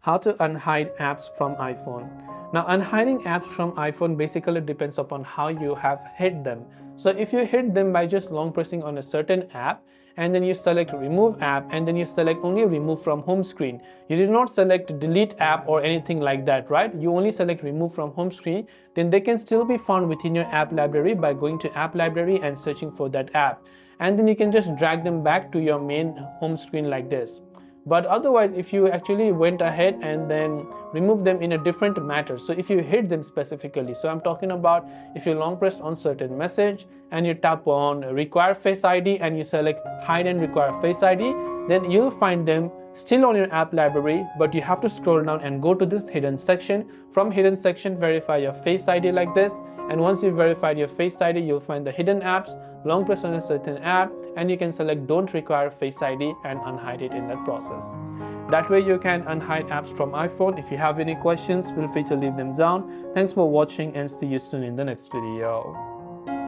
How to unhide apps from iPhone. Now, unhiding apps from iPhone basically depends upon how you have hid them. So if you hid them by just long pressing on a certain app and then you select remove app and then you select only remove from home screen, you did not select delete app or anything like that, right? You only select remove from home screen, then they can still be found within your app library by going to app library and searching for that app. And then you can just drag them back to your main home screen like this. But otherwise, if you actually went ahead and then removed them in a different matter, so if you hid them specifically, so I'm talking about if you long press on certain message and you tap on require face ID and you select hide and require face ID, then you'll find them still on your app library, but you have to scroll down and go to this hidden section. From hidden section, verify your face ID like this, and once you've verified your face ID, you'll find the hidden apps, long press on a certain app, and you can select don't require face ID and unhide it in that process. That way you can unhide apps from iPhone. If you have any questions, feel free to leave them down. Thanks for watching and see you soon in the next video.